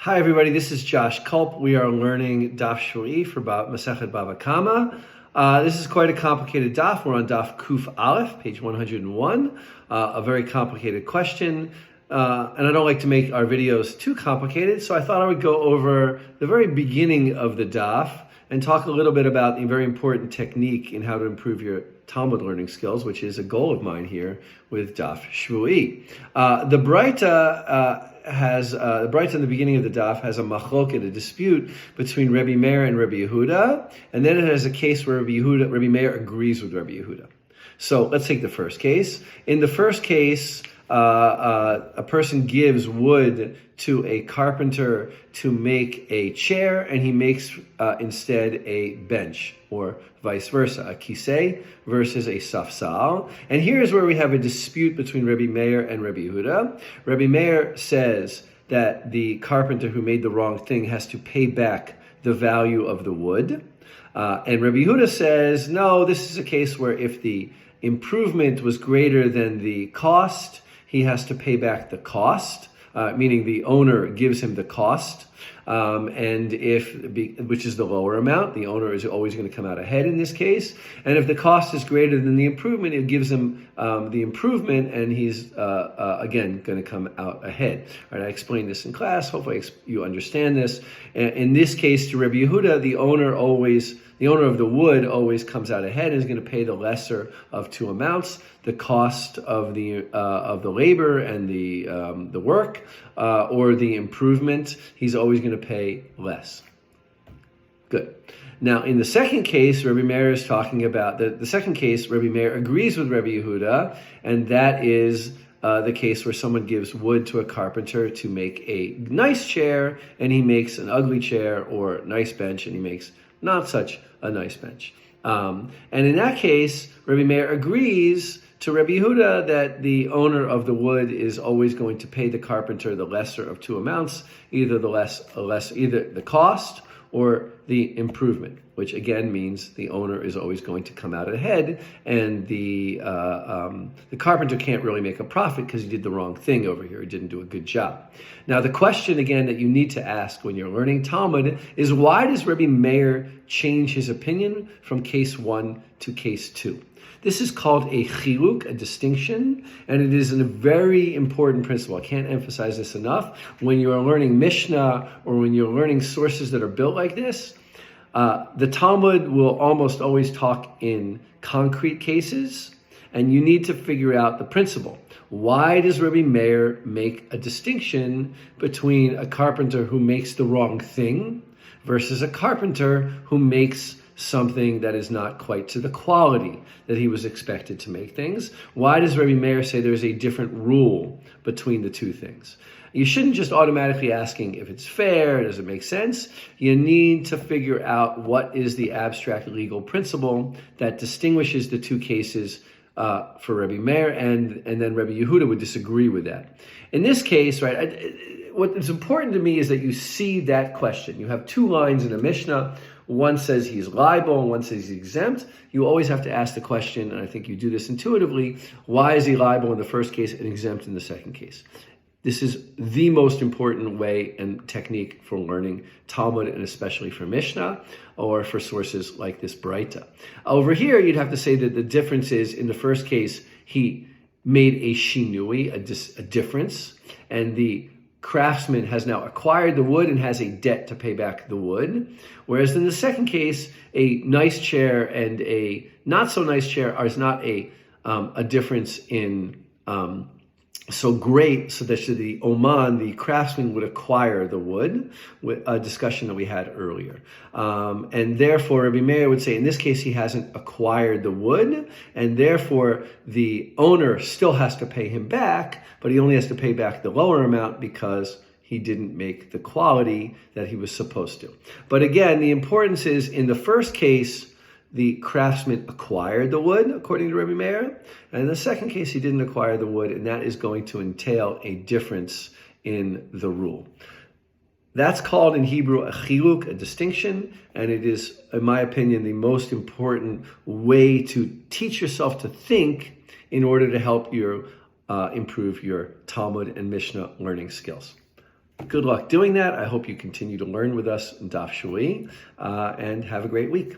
Hi everybody, this is Josh Culp. We are learning Daf Shvui for Masechet Bava Kamma. This is quite a complicated daf. We're on Daf Kuf Aleph, page 101. A very complicated question. And I don't like to make our videos too complicated, so I thought I would go over the very beginning of the daf and talk a little bit about the very important technique in how to improve your Talmud learning skills, which is a goal of mine here with Daf Shvui. The Braita in the beginning of the daf has a machloket, a dispute between Rebbe Meir and Rebbe Yehuda, and then it has a case where Rebbe Meir agrees with Rebbe Yehuda. So let's take the first case. In the first case, a person gives wood to a carpenter to make a chair, and he makes instead a bench, or vice versa, a kisei versus a safsal. And here's where we have a dispute between Rebbe Meir and Rebbe Yehuda. Rebbe Meir says that the carpenter who made the wrong thing has to pay back the value of the wood. And Rebbe Yehuda says, no, this is a case where if the improvement was greater than the cost, he has to pay back the cost, meaning the owner gives him the cost. Which is the lower amount, the owner is always going to come out ahead in this case. And if the cost is greater than the improvement, it gives him the improvement, and he's again going to come out ahead. All right, I explained this in class. Hopefully you understand this. In this case, to Rebbe Yehuda, the owner of the wood always comes out ahead and is going to pay the lesser of two amounts: the cost of the labor and the work, or the improvement. He's always going to pay less. Good. Now, in the second case, Rebbe Meir is talking about the second case. Rebbe Meir agrees with Rebbe Yehuda, and that is the case where someone gives wood to a carpenter to make a nice chair, and he makes an ugly chair, or nice bench, and he makes not such a nice bench. And in that case, Rebbe Meir agrees to Rebbe Yehuda that the owner of the wood is always going to pay the carpenter the lesser of two amounts, either the cost or the improvement, which again means the owner is always going to come out ahead, and the carpenter can't really make a profit because he did the wrong thing over here. He didn't do a good job. Now, the question again that you need to ask when you're learning Talmud is, why does Rebbe Meir change his opinion from case 1 to case 2? This is called a chiluk, a distinction, and it is a very important principle. I can't emphasize this enough. When you are learning Mishnah, or when you're learning sources that are built like this, the Talmud will almost always talk in concrete cases, and you need to figure out the principle. Why does Rebbe Meir make a distinction between a carpenter who makes the wrong thing versus a carpenter who makes something that is not quite to the quality that he was expected to make things? Why does Rebbe Meir say there's a different rule between the two things? You shouldn't just automatically asking if it's fair, does it make sense? You need to figure out what is the abstract legal principle that distinguishes the two cases for Rebbe Meir, and then Rebbe Yehuda would disagree with that. In this case, right, what is important to me is that you see that question. You have two lines in a Mishnah. One says he's liable and one says he's exempt. You always have to ask the question, and I think you do this intuitively, why is he liable in the first case and exempt in the second case? This is the most important way and technique for learning Talmud, and especially for Mishnah or for sources like this Braita. Over here, you'd have to say that the difference is, in the first case, he made a shinui, a difference, and the craftsman has now acquired the wood and has a debt to pay back the wood. Whereas in the second case, a nice chair and a not so nice chair is not a difference in so great, so that the Oman, the craftsman, would acquire the wood, with a discussion that we had earlier. And therefore, Rebbe Meir would say, in this case, he hasn't acquired the wood, and therefore the owner still has to pay him back, but he only has to pay back the lower amount because he didn't make the quality that he was supposed to. But again, the importance is, in the first case, the craftsman acquired the wood, according to Rebbe Meir. And in the second case, he didn't acquire the wood, and that is going to entail a difference in the rule. That's called in Hebrew a chiluk, a distinction, and it is, in my opinion, the most important way to teach yourself to think in order to help you improve your Talmud and Mishnah learning skills. Good luck doing that. I hope you continue to learn with us in Daf Shui, and have a great week.